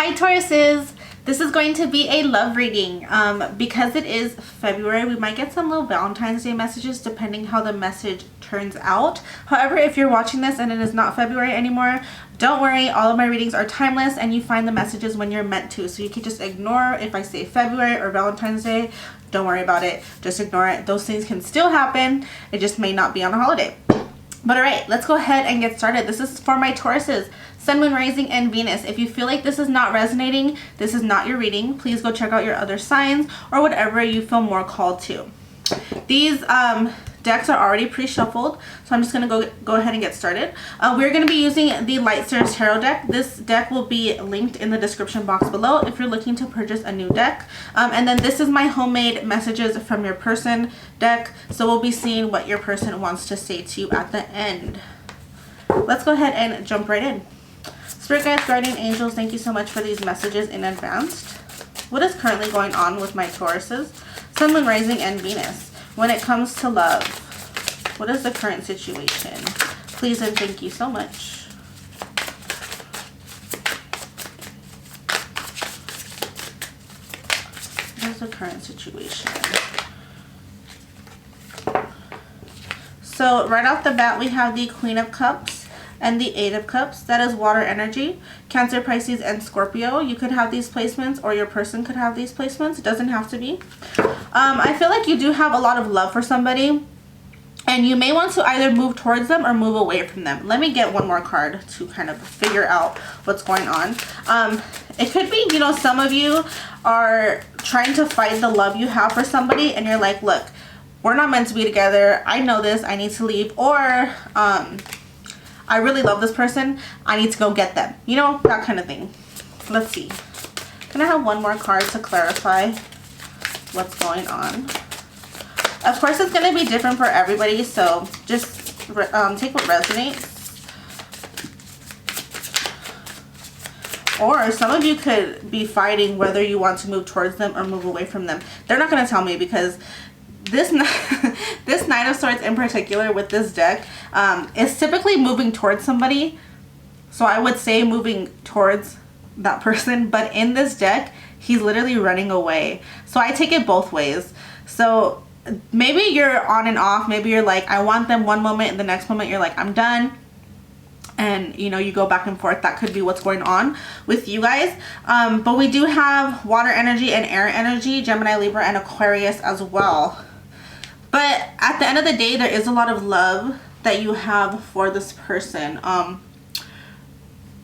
Hi Tauruses! This is going to be a love reading. Because it is February, we might get some little Valentine's Day messages depending how the message turns out. However, if you're watching this and it is not February anymore, don't worry, all of my readings are timeless and you find the messages when you're meant to. So you can just ignore if I say February or Valentine's Day. Don't worry about it. Just ignore it. Those things can still happen. It just may not be on a holiday. But alright, let's go ahead and get started. This is for my Tauruses, Sun, Moon, Rising, and Venus. If you feel like this is not resonating, this is not your reading, please go check out your other signs or whatever you feel more called to. These decks are already pre-shuffled, so I'm just going to go ahead and get started. We're going to be using the Light Seers Tarot deck. This deck will be linked in the description box below if you're looking to purchase a new deck. And then this is my homemade messages from your person deck, so we'll be seeing what your person wants to say to you at the end. Let's go ahead and jump right in. Spirit guides, guardian angels, thank you so much for these messages in advance. What is currently going on with my Tauruses, Sun, Moon, Rising, and Venus? When it comes to love, what is the current situation? Please and thank you so much. What is the current situation? So right off the bat, we have the Queen of Cups and the Eight of Cups. That is water energy. Cancer, Pisces, and Scorpio. You could have these placements or your person could have these placements. It doesn't have to be. I feel like you do have a lot of love for somebody and you may want to either move towards them or move away from them. Let me get one more card to kind of figure out what's going on. It could be, you know, some of you are trying to fight the love you have for somebody and you're like, look, we're not meant to be together. I know this. I need to leave. Or I really love this person. I need to go get them. You know, that kind of thing. Let's see. Can I have one more card to clarify what's going on? Of course, it's going to be different for everybody, so just take what resonates. Or some of you could be fighting whether you want to move towards them or move away from them. They're not going to tell me because this this Nine of Swords in particular with this deck is typically moving towards somebody. So I would say moving towards that person, but in this deck he's literally running away. So I take it both ways. So maybe you're on and off. Maybe you're like, I want them one moment and the next moment you're like, I'm done. And you know, you go back and forth. That could be what's going on with you guys. But we do have water energy and air energy, Gemini, Libra, and Aquarius as well. But at the end of the day, there is a lot of love that you have for this person. I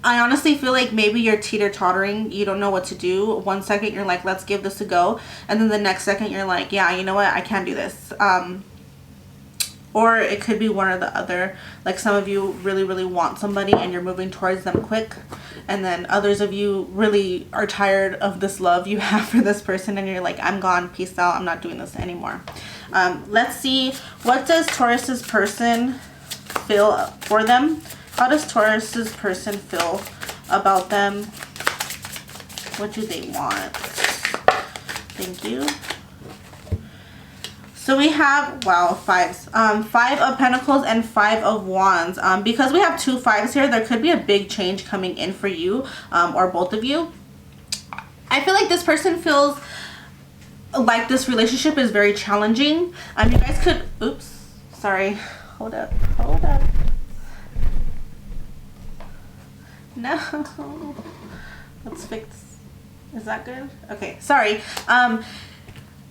honestly feel like maybe you're teeter-tottering. You don't know what to do. One second you're like, let's give this a go. And then the next second you're like, yeah, you know what? I can't do this. Or it could be one or the other. Like some of you really, really want somebody and you're moving towards them quick. And then others of you really are tired of this love you have for this person and you're like, I'm gone. Peace out. I'm not doing this anymore. Let's see. What does Taurus's person feel for them? How does Taurus's person feel about them? What do they want? Thank you. So we have, wow, fives. 5 of Pentacles and 5 of Wands. Because we have 2 5s here, there could be a big change coming in for you or both of you. I feel like this person feels like this relationship is very challenging. You guys could, oops, sorry. Hold up. No. Let's fix. Is that good? Okay, sorry.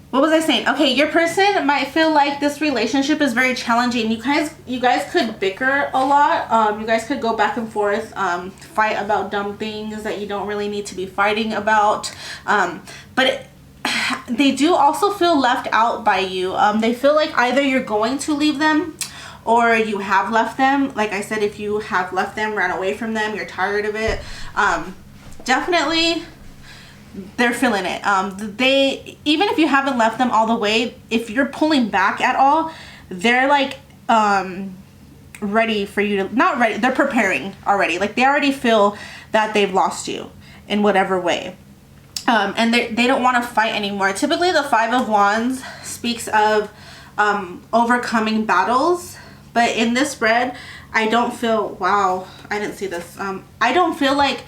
What was I saying? Okay, your person might feel like this relationship is very challenging. You guys could bicker a lot. You guys could go back and forth, fight about dumb things that you don't really need to be fighting about. But they do also feel left out by you. They feel like either you're going to leave them or you have left them. Like I said, if you have left them, ran away from them, you're tired of it, definitely they're feeling it. They, even if you haven't left them all the way, if you're pulling back at all, they're like ready for you to, not ready, they're preparing already. Like they already feel that they've lost you in whatever way. And they don't want to fight anymore. Typically the 5 of Wands speaks of overcoming battles, but in this spread I don't feel, wow, I didn't see this. I don't feel like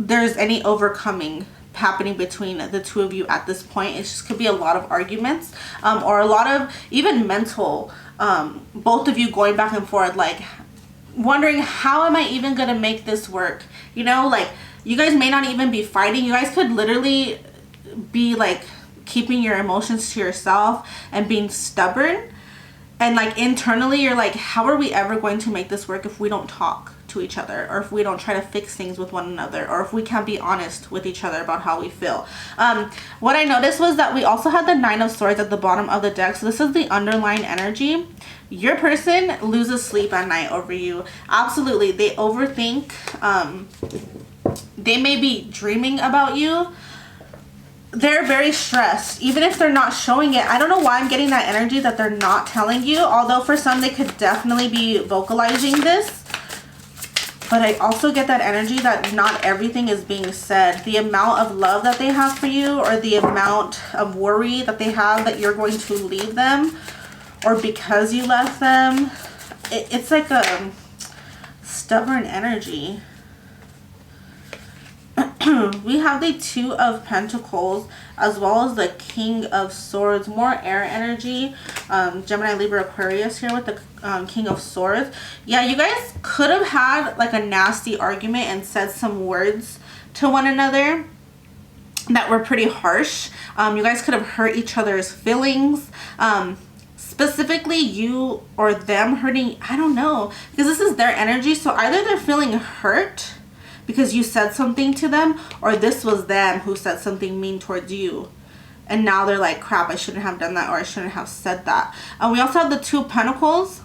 there's any overcoming happening between the two of you at this point. It just could be a lot of arguments, or a lot of even mental, both of you going back and forth, like wondering, how am I even gonna make this work? You know, like you guys may not even be fighting. You guys could literally be like keeping your emotions to yourself and being stubborn, and like internally you're like, how are we ever going to make this work if we don't talk to each other, or if we don't try to fix things with one another, or if we can't be honest with each other about how we feel. What I noticed was that we also had the 9 of Swords at the bottom of the deck. So this is the underlying energy. Your person loses sleep at night over you. Absolutely. They overthink. They may be dreaming about you. They're very stressed, even if they're not showing it. I don't know why I'm getting that energy that they're not telling you, although for some they could definitely be vocalizing this. But I also get that energy that not everything is being said. The amount of love that they have for you, or the amount of worry that they have that you're going to leave them, or because you left them. It's like a stubborn energy. We have the 2 of Pentacles as well as the King of Swords. More air energy. Gemini, Libra, Aquarius here with the King of Swords. Yeah, you guys could have had like a nasty argument and said some words to one another that were pretty harsh. You guys could have hurt each other's feelings. Specifically you or them hurting, I don't know, because this is their energy. So either they're feeling hurt because you said something to them, or this was them who said something mean towards you. And now they're like, crap, I shouldn't have done that, or I shouldn't have said that. And we also have the 2 of Pentacles.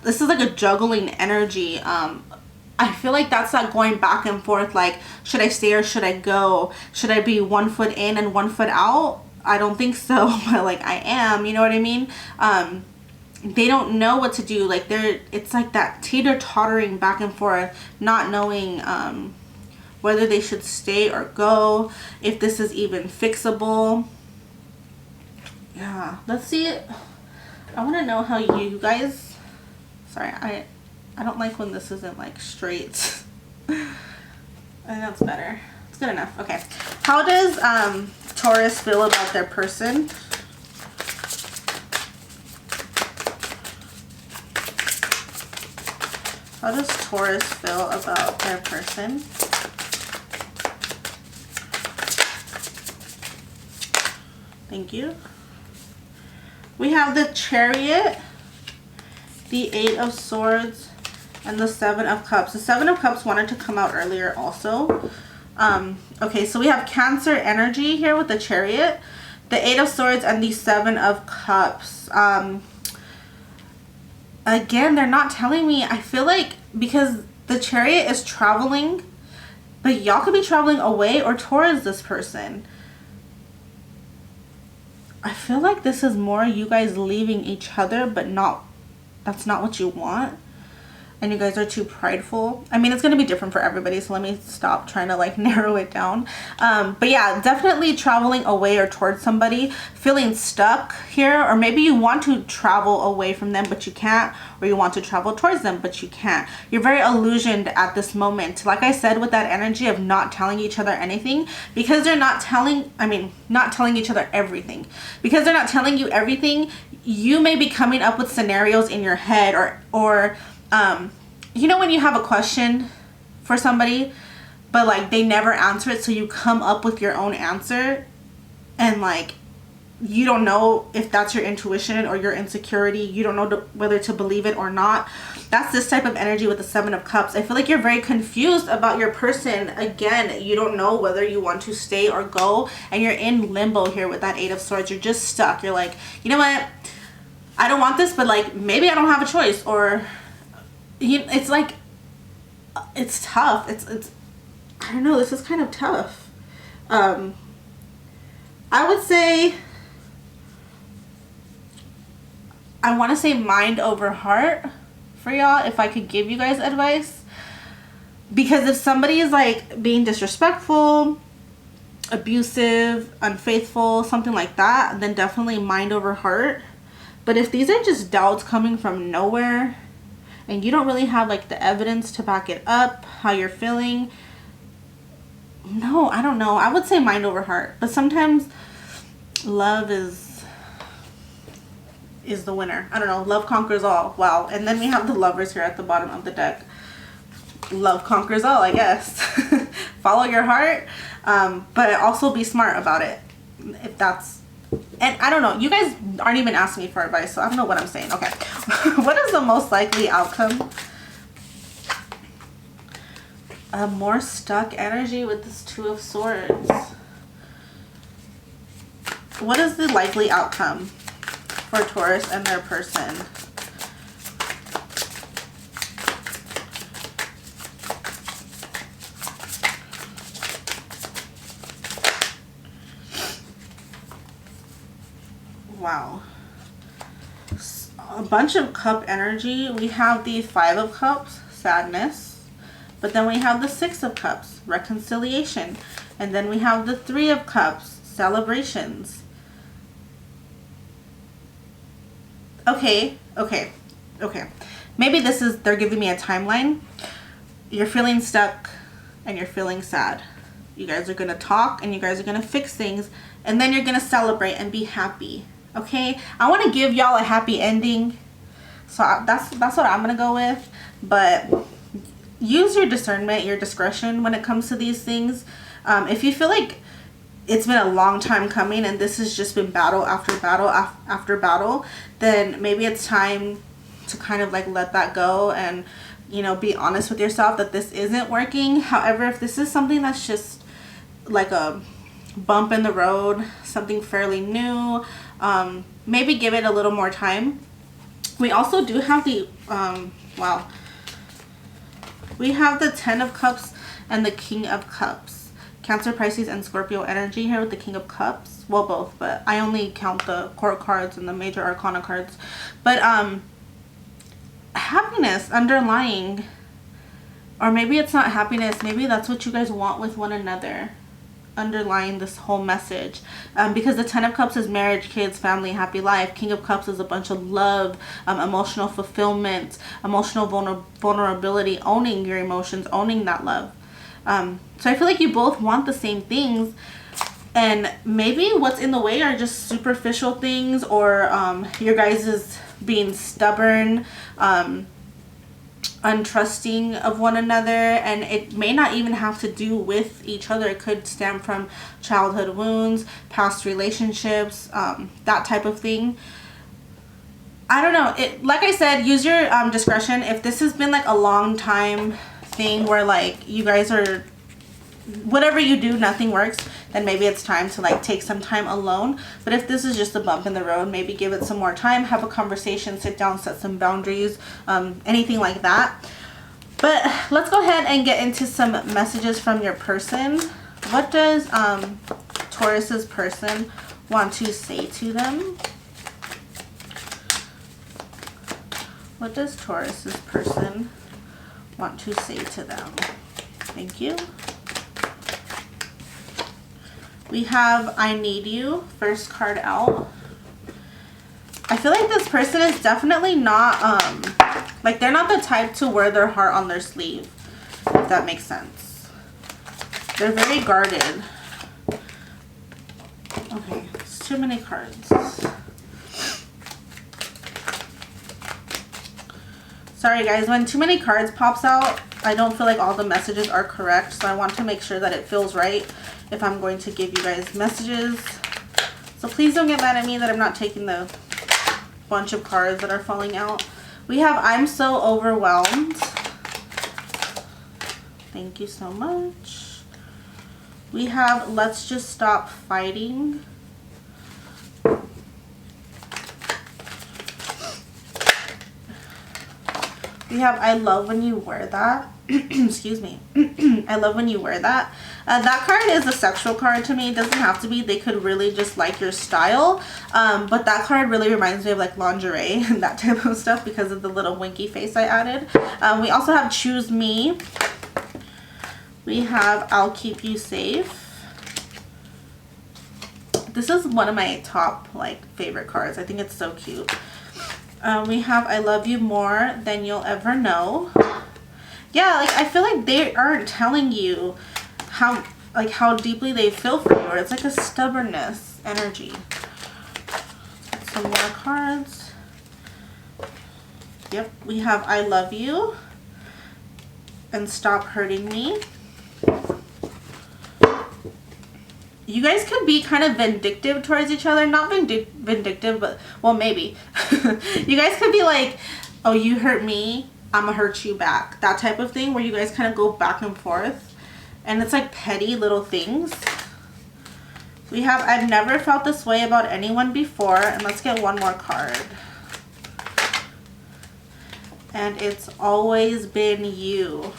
This is like a juggling energy. I feel like that's like going back and forth, like, should I stay or should I go? Should I be 1 foot in and 1 foot out? I don't think so, but like I am, you know what I mean? They don't know what to do. Like it's like that teeter-tottering back and forth, not knowing whether they should stay or go, if this is even fixable. Yeah, let's see it. I want to know how you guys, sorry, I don't like when this isn't like straight. I think that's better. It's good enough. Okay, how does Taurus feel about their person? How does Taurus feel about their person? Thank you. We have the Chariot, the 8 of Swords, and the 7 of Cups. The 7 of Cups wanted to come out earlier also. Okay, so we have Cancer energy here with the Chariot, the 8 of Swords, and the 7 of Cups. Again, they're not telling me. I feel like because the Chariot is traveling, but y'all could be traveling away or towards this person. I feel like this is more you guys leaving each other, but that's not what you want. And you guys are too prideful. I mean, it's going to be different for everybody, so let me stop trying to like narrow it down. But yeah, definitely traveling away or towards somebody, feeling stuck here, or maybe you want to travel away from them but you can't, or you want to travel towards them but you can't. You're very illusioned at this moment, like I said, with that energy of not telling each other anything, because they're not telling each other everything. Because they're not telling you everything, you may be coming up with scenarios in your head, or you know when you have a question for somebody but like they never answer it, so you come up with your own answer, and like you don't know if that's your intuition or your insecurity. You don't know whether to believe it or not. That's this type of energy with the 7 of Cups. I feel like you're very confused about your person. Again, you don't know whether you want to stay or go, and you're in limbo here with that 8 of Swords. You're just stuck. You're like, you know what, I don't want this, but like maybe I don't have a choice, or it's like, it's tough. It's I don't know, this is kind of tough. I would say, I want to say mind over heart for y'all, if I could give you guys advice. Because if somebody is like being disrespectful, abusive, unfaithful, something like that, then definitely mind over heart. But if these are just doubts coming from nowhere, and you don't really have like the evidence to back it up, how you're feeling, No, I don't know. I would say mind over heart. But sometimes love is the winner. I don't know. Love conquers all. Wow. And then we have the lovers here at the bottom of the deck. Love conquers all, I guess. Follow your heart, but also be smart about it. If that's... And I don't know. You guys aren't even asking me for advice, so I don't know what I'm saying. Okay. What is the most likely outcome? A more stuck energy with this Two of Swords. What is the likely outcome for Taurus and their person? Wow. A bunch of cup energy. We have the Five of Cups, sadness. But then we have the Six of Cups, reconciliation. And then we have the Three of Cups, celebrations. Okay. Maybe this is, they're giving me a timeline. You're feeling stuck and you're feeling sad. You guys are going to talk and you guys are going to fix things. And then you're going to celebrate and be happy. Okay? I want to give y'all a happy ending. So that's what I'm going to go with. But use your discernment, your discretion when it comes to these things. If you feel like it's been a long time coming and this has just been battle after battle after battle, then maybe it's time to kind of like let that go and, you know, be honest with yourself that this isn't working. However, if this is something that's just like a bump in the road, something fairly new, maybe give it a little more time. We also do have the, wow. We have the Ten of Cups and the King of Cups. Cancer, Pisces, and Scorpio energy here with the King of Cups. Well, both, but I only count the court cards and the major arcana cards. But happiness underlying. Or maybe it's not happiness. Maybe that's what you guys want with one another. Underlying this whole message. Because the Ten of Cups is marriage, kids, family, happy life. King of Cups is a bunch of love, emotional fulfillment, emotional vulnerability, owning your emotions, owning that love. So I feel like you both want the same things, and maybe what's in the way are just superficial things, or your guys is being stubborn, untrusting of one another, and it may not even have to do with each other. It could stem from childhood wounds, past relationships, that type of thing. I don't know. Like I said, use your discretion. If this has been like a long time thing where like you guys are, whatever you do, nothing works, then maybe it's time to like take some time alone. But if this is just a bump in the road, maybe give it some more time, have a conversation, sit down, set some boundaries, anything like that. But let's go ahead and get into some messages from your person. What does Taurus's person want to say to them? What does Taurus's person want to say to them? Thank you. We have I Need You, first card out. I feel like this person is definitely not, like they're not the type to wear their heart on their sleeve, if that makes sense. They're very guarded. Okay, it's too many cards. Sorry guys, when too many cards pops out, I don't feel like all the messages are correct, so I want to make sure that it feels right if I'm going to give you guys messages. So please don't get mad at me that I'm not taking the bunch of cards that are falling out. We have I'm So Overwhelmed. Thank you so much. We have Let's Just Stop Fighting. We have I Love When You Wear That. Excuse me. I love when you wear that. That card is a sexual card to me. It doesn't have to be. They could really just like your style. But that card really reminds me of like lingerie and that type of stuff because of the little winky face I added. We also have Choose Me. We have I'll Keep You Safe. This is one of my top like favorite cards. I think it's so cute. We have I Love You More Than You'll Ever Know. Yeah, like I feel like they aren't telling you how like how deeply they feel for you, or it's like a stubbornness energy. Some more cards. Yep, we have I love you and stop hurting me. You guys could be kind of vindictive towards each other. Not vindictive, but, well, maybe. You guys could be like, oh, you hurt me, I'm gonna hurt you back. That type of thing where you guys kind of go back and forth. And it's like petty little things. We have I've never felt this way about anyone before. And let's get one more card. And it's always been you.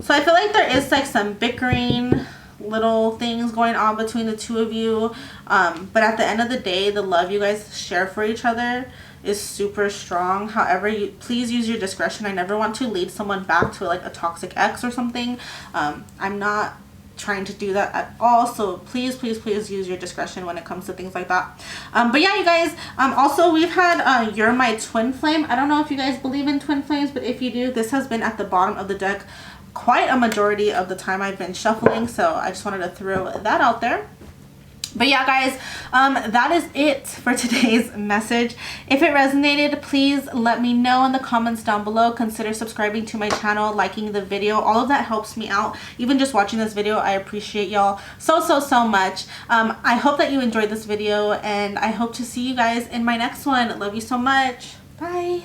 So I feel like there is like some bickering little things going on between the two of you, but at the end of the day, the love you guys share for each other is super strong. However, please use your discretion. I never want to lead someone back to like a toxic ex or something. I'm not trying to do that at all, so please use your discretion when it comes to things like that. But yeah, you guys, also we've had You're My Twin Flame. I don't know if you guys believe in twin flames, but if you do, this has been at the bottom of the deck quite a majority of the time I've been shuffling, so I just wanted to throw that out there. But yeah, guys, that is it for today's message. If it resonated, please let me know in the comments down below. Consider subscribing to my channel, liking the video. All of that helps me out. Even just watching this video, I appreciate y'all so much. I hope that you enjoyed this video, and I hope to see you guys in my next one. Love you so much. Bye.